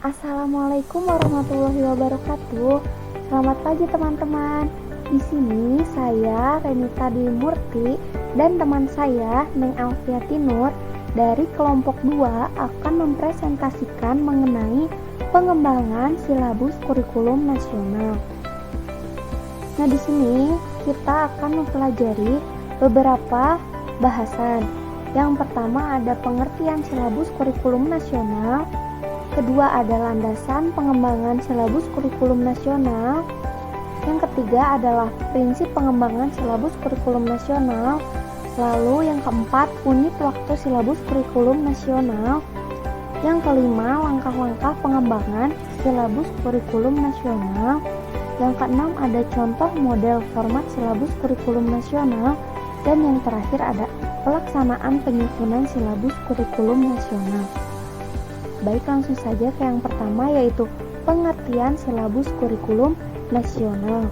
Assalamualaikum warahmatullahi wabarakatuh. Selamat pagi teman-teman. Di sini saya Renita Dwi Murti dan teman saya Neng Alfiati Nur dari kelompok 2 akan mempresentasikan mengenai pengembangan silabus kurikulum nasional. Nah, di sini kita akan mempelajari beberapa bahasan. Yang pertama ada pengertian silabus kurikulum nasional. Kedua ada landasan pengembangan silabus kurikulum nasional. Yang ketiga adalah prinsip pengembangan silabus kurikulum nasional. Lalu yang keempat unit waktu silabus kurikulum nasional. Yang kelima langkah-langkah pengembangan silabus kurikulum nasional. Yang keenam ada contoh model format silabus kurikulum nasional. Dan yang terakhir ada pelaksanaan penyusunan silabus kurikulum nasional. Baik, langsung saja ke yang pertama, yaitu pengertian silabus kurikulum nasional.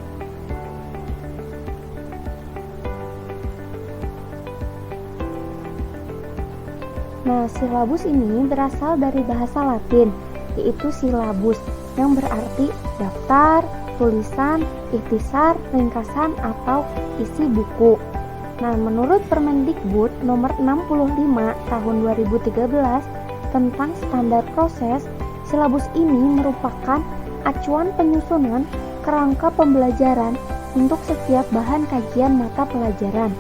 Nah, silabus ini berasal dari bahasa Latin, yaitu silabus, yang berarti daftar, tulisan, ikhtisar, ringkasan, atau isi buku. Nah, menurut Permendikbud nomor 65 tahun 2013 tentang standar proses, silabus ini merupakan acuan penyusunan kerangka pembelajaran untuk setiap bahan kajian mata pelajaran.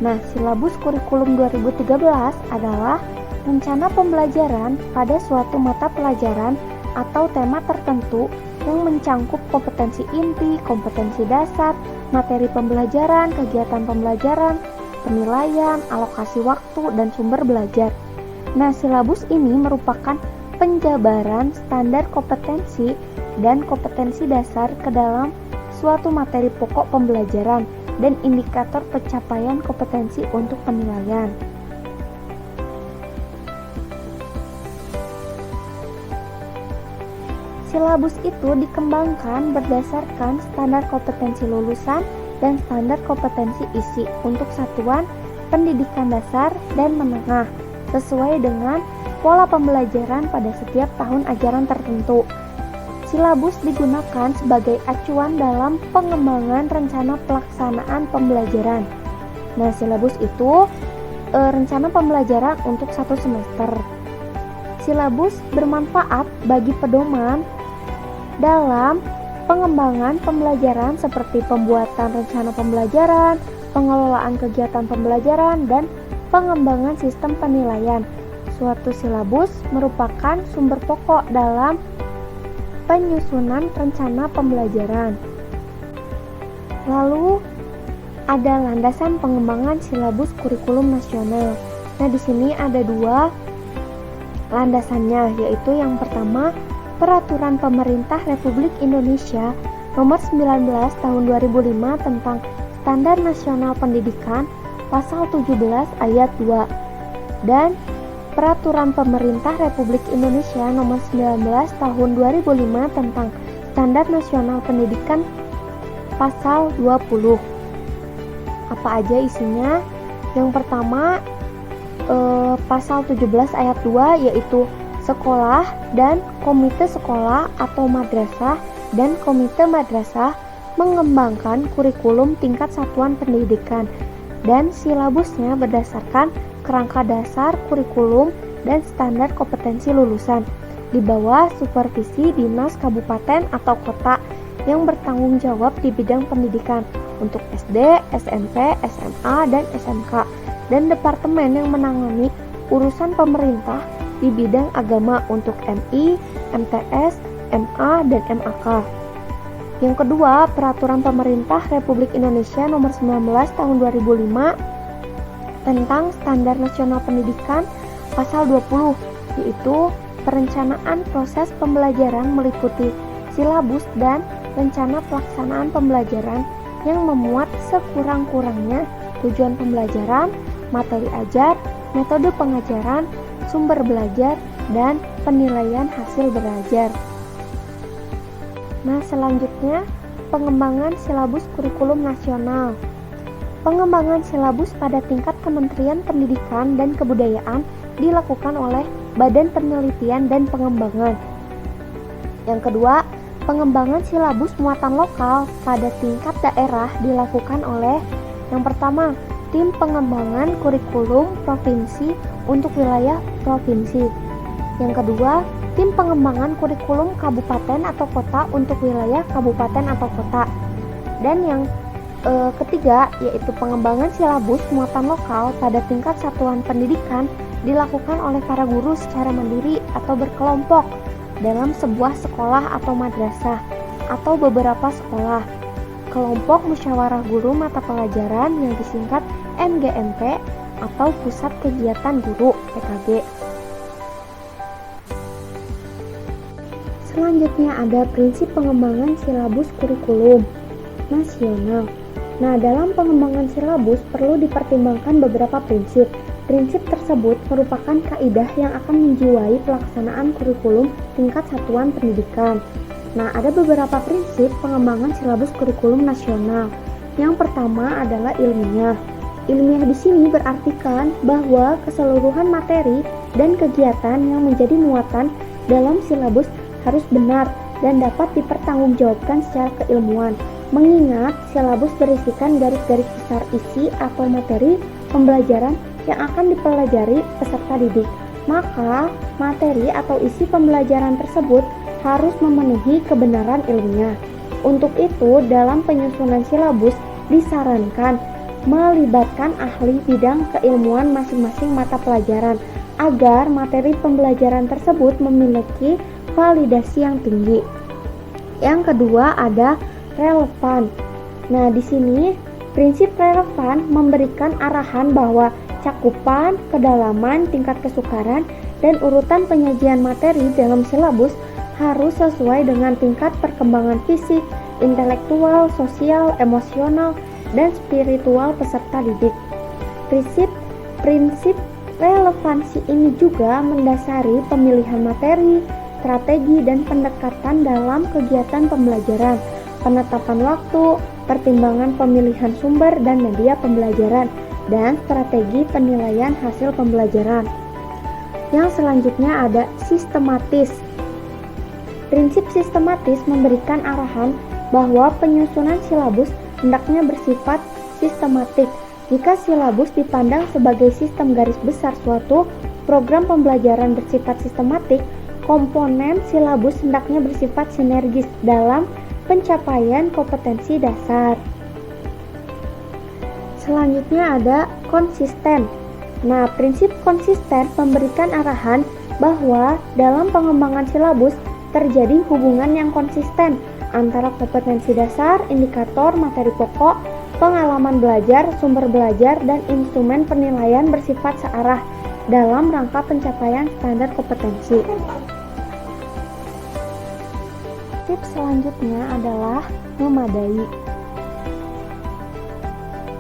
Nah, silabus kurikulum 2013 adalah rencana pembelajaran pada suatu mata pelajaran atau tema tertentu yang mencangkup kompetensi inti, kompetensi dasar, materi pembelajaran, kegiatan pembelajaran, penilaian, alokasi waktu, dan sumber belajar. Nah, silabus ini merupakan penjabaran standar kompetensi dan kompetensi dasar ke dalam suatu materi pokok pembelajaran dan indikator pencapaian kompetensi untuk penilaian. Silabus itu dikembangkan berdasarkan standar kompetensi lulusan dan standar kompetensi isi untuk satuan pendidikan dasar dan menengah sesuai dengan pola pembelajaran pada setiap tahun ajaran tertentu. Silabus digunakan sebagai acuan dalam pengembangan rencana pelaksanaan pembelajaran. Nah, silabus itu rencana pembelajaran untuk 1 semester. Silabus bermanfaat bagi pedoman dalam pengembangan pembelajaran seperti pembuatan rencana pembelajaran, pengelolaan kegiatan pembelajaran, dan pengembangan sistem penilaian. Suatu silabus merupakan sumber pokok dalam penyusunan rencana pembelajaran. Lalu ada landasan pengembangan silabus kurikulum nasional. Nah, di sini ada 2 landasannya, yaitu yang pertama Peraturan Pemerintah Republik Indonesia Nomor 19 Tahun 2005 tentang Standar Nasional Pendidikan Pasal 17 Ayat 2 dan Peraturan Pemerintah Republik Indonesia Nomor 19 Tahun 2005 tentang Standar Nasional Pendidikan Pasal 20. Apa aja isinya? Yang pertama Pasal 17 Ayat 2 yaitu sekolah dan komite sekolah atau madrasah dan komite madrasah mengembangkan kurikulum tingkat satuan pendidikan dan silabusnya berdasarkan kerangka dasar kurikulum dan standar kompetensi lulusan di bawah supervisi dinas kabupaten atau kota yang bertanggung jawab di bidang pendidikan untuk SD, SMP, SMA, dan SMK dan departemen yang menangani urusan pemerintah di bidang agama untuk MI, MTS, MA, dan MAK. Yang kedua, Peraturan Pemerintah Republik Indonesia Nomor 19 Tahun 2005 tentang Standar Nasional Pendidikan Pasal 20, yaitu perencanaan proses pembelajaran meliputi silabus dan rencana pelaksanaan pembelajaran yang memuat sekurang-kurangnya tujuan pembelajaran, materi ajar, metode pengajaran, sumber belajar, dan penilaian hasil belajar. Nah, selanjutnya pengembangan silabus kurikulum nasional. Pengembangan silabus pada tingkat Kementerian Pendidikan dan Kebudayaan dilakukan oleh Badan Penelitian dan Pengembangan. Yang kedua, pengembangan silabus muatan lokal pada tingkat daerah dilakukan oleh yang pertama, tim pengembangan kurikulum provinsi untuk wilayah provinsi. Yang kedua, tim pengembangan kurikulum kabupaten atau kota untuk wilayah kabupaten atau kota. Dan yang ketiga, yaitu pengembangan silabus muatan lokal pada tingkat satuan pendidikan dilakukan oleh para guru secara mandiri atau berkelompok dalam sebuah sekolah atau madrasah atau beberapa sekolah. Kelompok musyawarah guru mata pelajaran yang disingkat MGMP atau Pusat Kegiatan Guru PKG. Selanjutnya ada prinsip pengembangan silabus kurikulum nasional. Nah, dalam pengembangan silabus perlu dipertimbangkan beberapa prinsip. Prinsip tersebut merupakan kaidah yang akan menjiwai pelaksanaan kurikulum tingkat satuan pendidikan. Nah, ada beberapa prinsip pengembangan silabus kurikulum nasional. Yang pertama adalah ilmiah. Ilmiah di sini berartikan bahwa keseluruhan materi dan kegiatan yang menjadi muatan dalam silabus harus benar dan dapat dipertanggungjawabkan secara keilmuan. Mengingat silabus berisikan garis-garis besar isi atau materi pembelajaran yang akan dipelajari peserta didik, maka materi atau isi pembelajaran tersebut harus memenuhi kebenaran ilmiah. Untuk itu, dalam penyusunan silabus disarankan melibatkan ahli bidang keilmuan masing-masing mata pelajaran agar materi pembelajaran tersebut memiliki validasi yang tinggi. Yang kedua ada relevan. Nah, di sini prinsip relevan memberikan arahan bahwa cakupan, kedalaman, tingkat kesukaran, dan urutan penyajian materi dalam silabus harus sesuai dengan tingkat perkembangan fisik, intelektual, sosial, emosional, dan spiritual peserta didik. Prinsip relevansi ini juga mendasari pemilihan materi, strategi, dan pendekatan dalam kegiatan pembelajaran, penetapan waktu, pertimbangan pemilihan sumber dan media pembelajaran, dan strategi penilaian hasil pembelajaran. Yang selanjutnya ada sistematis. Prinsip sistematis memberikan arahan bahwa penyusunan silabus hendaknya bersifat sistematik. Jika silabus dipandang sebagai sistem garis besar suatu program pembelajaran bersifat sistematik, komponen silabus hendaknya bersifat sinergis dalam pencapaian kompetensi dasar. Selanjutnya ada konsisten. Nah, prinsip konsisten memberikan arahan bahwa dalam pengembangan silabus terjadi hubungan yang konsisten antara kompetensi dasar, indikator, materi pokok, pengalaman belajar, sumber belajar, dan instrumen penilaian bersifat searah dalam rangka pencapaian standar kompetensi. Tips selanjutnya adalah memadai.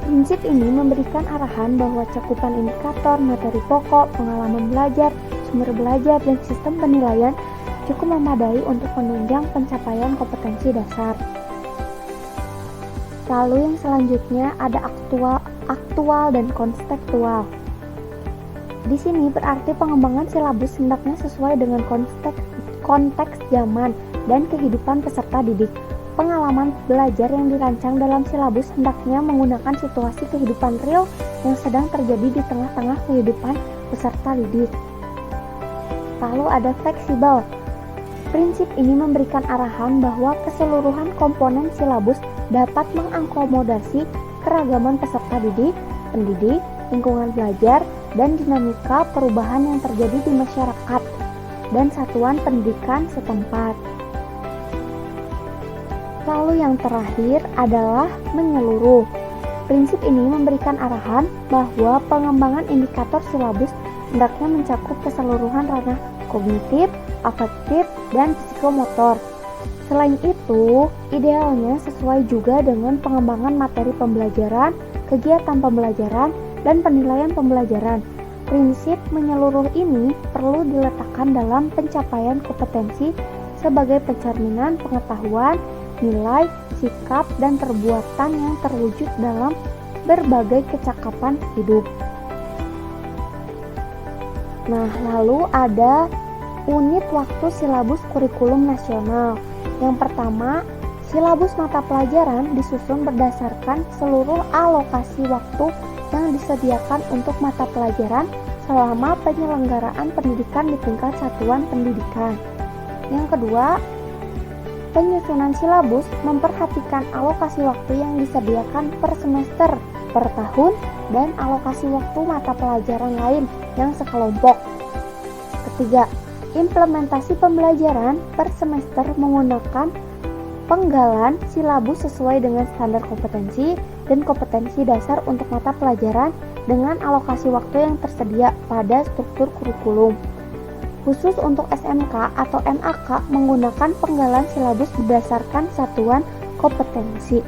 Prinsip ini memberikan arahan bahwa cakupan indikator, materi pokok, pengalaman belajar, sumber belajar, dan sistem penilaian cukup memadai untuk menunjang pencapaian kompetensi dasar. Lalu yang selanjutnya ada aktual dan konstekstual. Di sini berarti pengembangan silabus hendaknya sesuai dengan konteks zaman dan kehidupan peserta didik. Pengalaman belajar yang dirancang dalam silabus hendaknya menggunakan situasi kehidupan real yang sedang terjadi di tengah-tengah kehidupan peserta didik. Lalu ada fleksibel. Prinsip ini memberikan arahan bahwa keseluruhan komponen silabus dapat mengakomodasi keragaman peserta didik, pendidik, lingkungan belajar, dan dinamika perubahan yang terjadi di masyarakat dan satuan pendidikan setempat. Lalu yang terakhir adalah menyeluruh. Prinsip ini memberikan arahan bahwa pengembangan indikator silabus hendaknya mencakup keseluruhan ranah kognitif, afektif, dan psikomotor. Selain itu, idealnya sesuai juga dengan pengembangan materi pembelajaran, kegiatan pembelajaran, dan penilaian pembelajaran. Prinsip menyeluruh ini perlu diletakkan dalam pencapaian kompetensi sebagai pencerminan pengetahuan, nilai, sikap, dan perbuatan yang terwujud dalam berbagai kecakapan hidup. Nah, lalu ada Unit waktu silabus kurikulum nasional. Yang pertama, silabus mata pelajaran disusun berdasarkan seluruh alokasi waktu yang disediakan untuk mata pelajaran selama penyelenggaraan pendidikan di tingkat satuan pendidikan. Yang kedua, penyusunan silabus memperhatikan alokasi waktu yang disediakan per semester, per tahun, dan alokasi waktu mata pelajaran lain yang sekelompok. Ketiga, implementasi pembelajaran per semester menggunakan penggalan silabus sesuai dengan standar kompetensi dan kompetensi dasar untuk mata pelajaran dengan alokasi waktu yang tersedia pada struktur kurikulum. Khusus untuk SMK atau MAK menggunakan penggalan silabus berdasarkan satuan kompetensi.